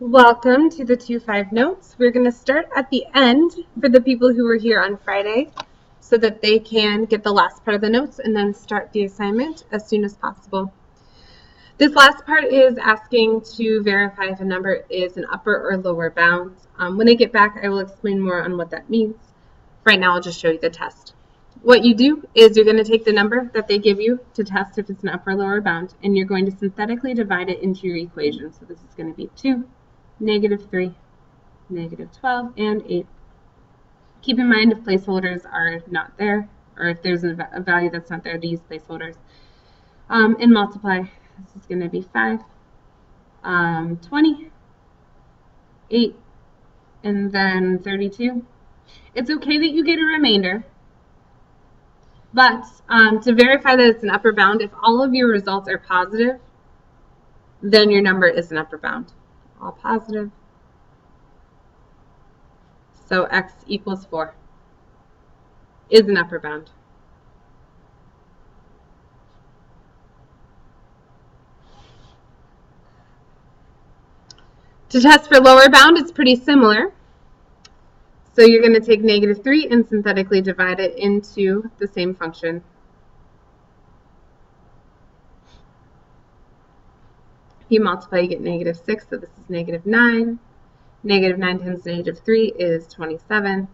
Welcome to the 2-5 notes. We're going to start at the end for the people who were here on Friday so that they can get the last part of the notes and then start the assignment as soon as possible. This last part is asking to verify if a number is an upper or lower bound. When I get back, I will explain more on what that means. Right now, I'll just show you the test. What you do is you're going to take the number that they give you to test if it's an upper or lower bound, and you're going to synthetically divide it into your equation. So this is going to be 2, -3, -12, and 8. Keep in mind if placeholders are not there, or if there's a value that's not there, to use placeholders. And multiply. This is going to be 5, 20, 8, and then 32. It's okay that you get a remainder, but to verify that it's an upper bound, if all of your results are positive, then your number is an upper bound. All positive. So x equals 4 is an upper bound. To test for lower bound, it's pretty similar. So you're going to take -3 and synthetically divide it into the same function. If you multiply, you get -6, so this is -9. -9 times -3 is 27.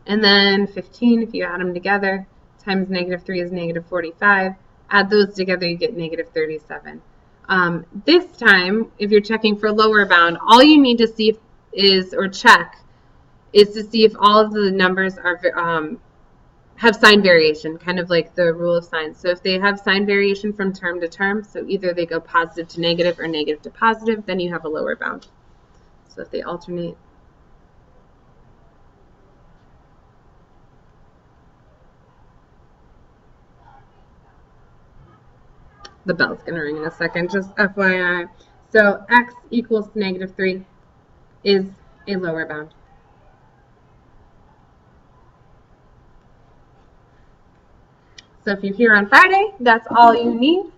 And then 15, if you add them together, times -3 is -45. Add those together, you get -37. This time, if you're checking for lower bound, all you need to see or check is to see if all of the numbers are have sign variation, kind of like the rule of signs. So if they have sign variation from term to term, so either they go positive to negative or negative to positive, then you have a lower bound. So if they alternate. The bell's going to ring in a second, just FYI. So x equals -3 is a lower bound. So if you're here on Friday, that's all you need.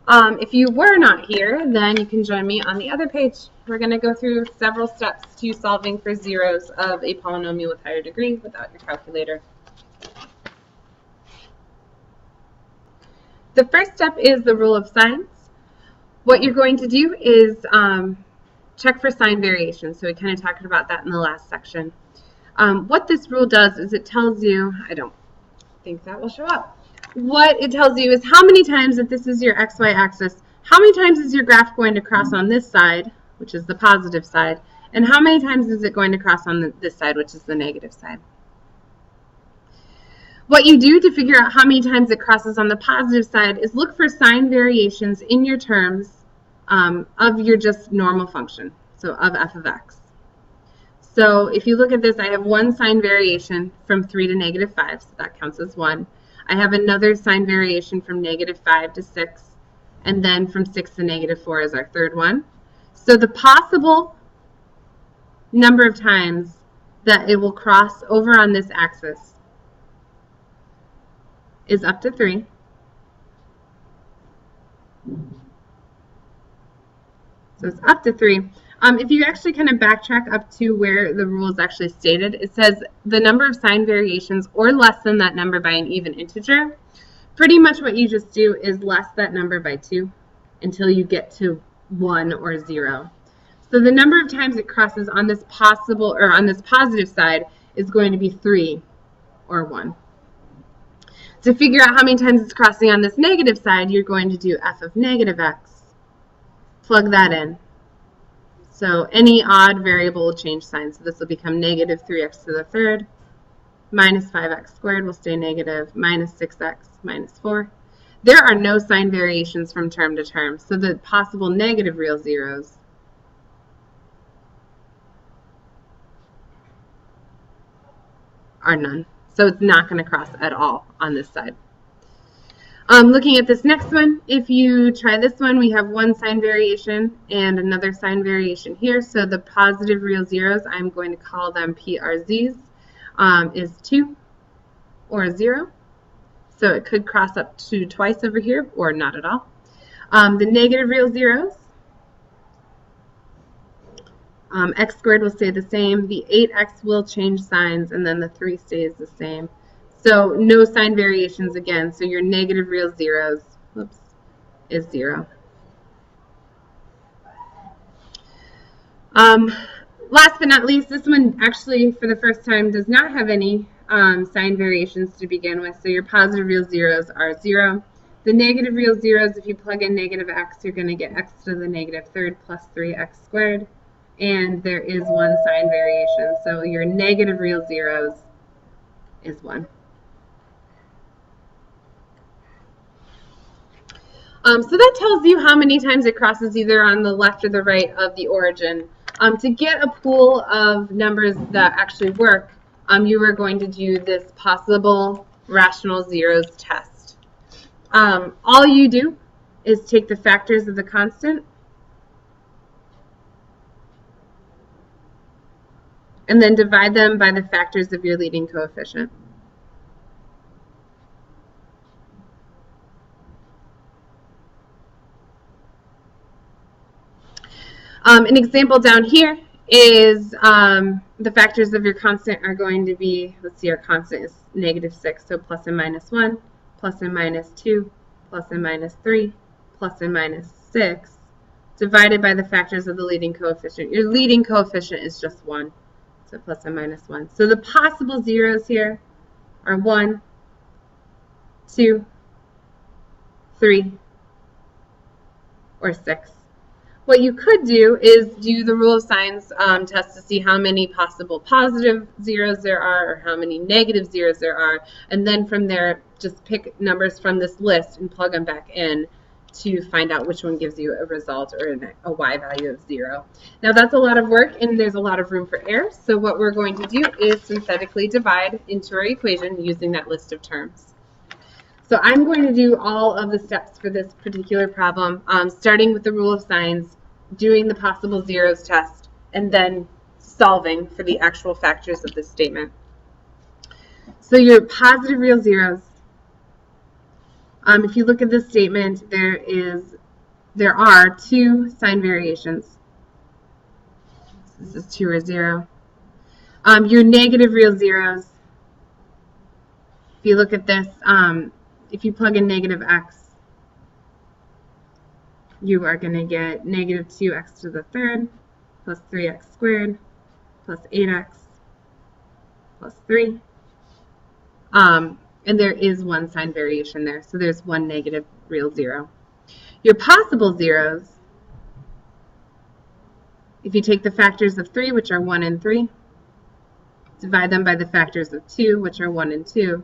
If you were not here, then you can join me on the other page. We're going to go through several steps to solving for zeros of a polynomial with higher degree without your calculator. The first step is the rule of signs. What you're going to do is check for sign variation. So we kind of talked about that in the last section. What this rule does is it tells you, I don't think that will show up. What it tells you is how many times, if this is your xy axis, how many times is your graph going to cross on this side, which is the positive side, and how many times is it going to cross on this side, which is the negative side. What you do to figure out how many times it crosses on the positive side is look for sign variations in your terms of your just normal function, so of f of x. So if you look at this, I have one sign variation from 3 to -5, so that counts as 1. I have another sign variation from -5 to 6, and then from 6 to -4 is our third one. So the possible number of times that it will cross over on this axis is up to 3. So it's up to 3. If you actually kind of backtrack up to where the rule is actually stated, it says the number of sign variations or less than that number by an even integer. Pretty much what you just do is less that number by 2 until you get to 1 or 0. So the number of times it crosses on this possible or on this positive side is going to be 3 or 1. To figure out how many times it's crossing on this negative side, you're going to do f of -x. Plug that in. So any odd variable will change sign. So this will become -3x to the third, minus 5x squared will stay negative, minus 6x minus 4. There are no sign variations from term to term, so the possible negative real zeros are none. So it's not going to cross at all on this side. Looking at this next one, if you try this one, we have one sign variation and another sign variation here. So the positive real zeros, I'm going to call them PRZs, is 2 or 0. So it could cross up to twice over here or not at all. The negative real zeros X squared will stay the same. The 8x will change signs, and then the 3 stays the same. So no sign variations again. So your negative real zeros, whoops, is 0. Last but not least, this one actually for the first time does not have any sign variations to begin with. So your positive real zeros are 0. The negative real zeros, if you plug in negative x, you're going to get x to the negative third plus 3x squared. And there is one sign variation. So your negative real zeros is 1. So that tells you how many times it crosses either on the left or the right of the origin. To get a pool of numbers that actually work, you are going to do this possible rational zeros test. All you do is take the factors of the constant and then divide them by the factors of your leading coefficient. An example down here is the factors of your constant are going to be, let's see, our constant is negative 6, so plus and minus 1, plus and minus 2, plus and minus 3, plus and minus 6, divided by the factors of the leading coefficient. Your leading coefficient is just 1, so plus and minus 1. So the possible zeros here are 1, 2, 3, or 6. What you could do is do the rule of signs test to see how many possible positive zeros there are or how many negative zeros there are, and then from there just pick numbers from this list and plug them back in to find out which one gives you a result or a y value of 0. Now that's a lot of work and there's a lot of room for error, so what we're going to do is synthetically divide into our equation using that list of terms. So I'm going to do all of the steps for this particular problem, starting with the rule of signs, doing the possible zeros test, and then solving for the actual factors of this statement. So your positive real zeros, if you look at this statement, there are 2 sign variations. This is 2 or 0. Your negative real zeros, if you look at this, if you plug in negative x, you are going to get negative 2x to the third plus 3x squared plus 8x plus 3. And there is one sign variation there, so there's one negative real zero. Your possible zeros, if you take the factors of 3, which are 1 and 3, divide them by the factors of 2, which are 1 and 2,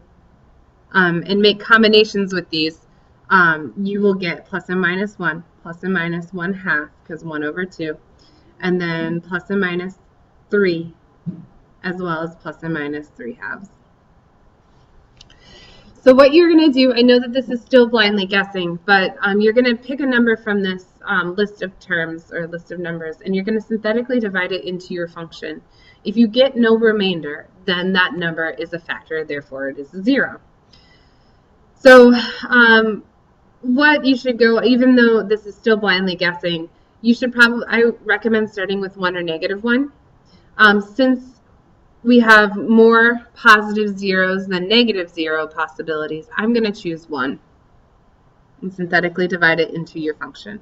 and make combinations with these, you will get plus and minus 1, plus and minus 1/2, because 1 over 2, and then plus and minus 3, as well as plus and minus 3/2. So what you're going to do, I know that this is still blindly guessing, but you're going to pick a number from this list of terms or list of numbers, and you're going to synthetically divide it into your function. If you get no remainder, then that number is a factor, therefore it is 0. So what you should go, even though this is still blindly guessing, you should probably, I recommend starting with 1 or negative 1. Since we have more positive zeros than negative 0 possibilities, I'm going to choose 1 and synthetically divide it into your function.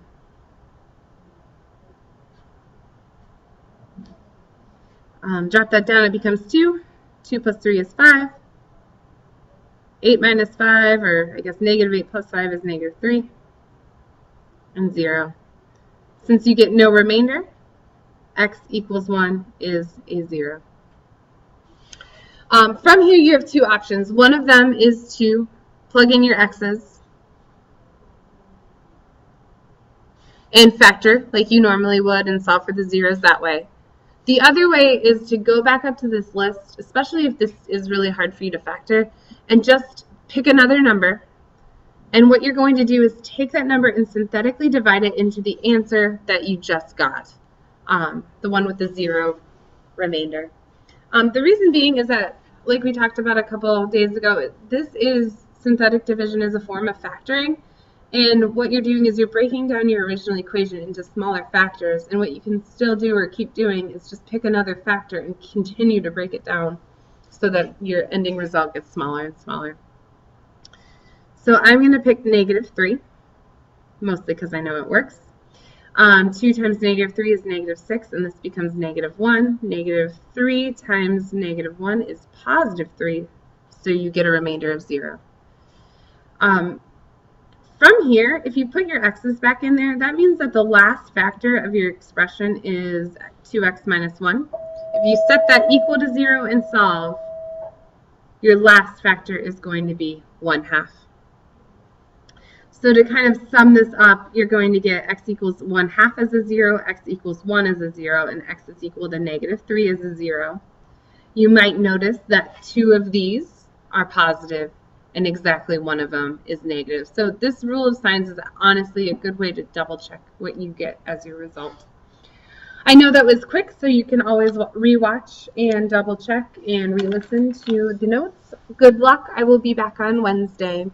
Drop that down, it becomes 2. 2 plus 3 is 5. 8 minus 5, or I guess negative 8 plus 5 is negative 3, and 0. Since you get no remainder, x equals 1 is a 0. From here you have 2 options. One of them is to plug in your x's and factor like you normally would and solve for the zeros that way. The other way is to go back up to this list, especially if this is really hard for you to factor, and just pick another number. And what you're going to do is take that number and synthetically divide it into the answer that you just got, the one with the 0 remainder. The reason being is that, like we talked about a couple days ago, this is synthetic division is a form of factoring. And what you're doing is you're breaking down your original equation into smaller factors, and what you can still do or keep doing is just pick another factor and continue to break it down so that your ending result gets smaller and smaller. So I'm going to pick -3, mostly because I know it works. 2 times -3 is -6, and this becomes -1. -3 times -1 is +3, so you get a remainder of 0. From here, if you put your x's back in there, that means that the last factor of your expression is 2x minus 1. If you set that equal to 0 and solve, your last factor is going to be 1/2. So to kind of sum this up, you're going to get x equals 1/2 as a 0, x equals 1 as a 0, and x is equal to -3 as a 0. You might notice that 2 of these are positive, and exactly 1 of them is negative. So this rule of signs is honestly a good way to double check what you get as your result. I know that was quick, so you can always rewatch and double check and re-listen to the notes. Good luck. I will be back on Wednesday.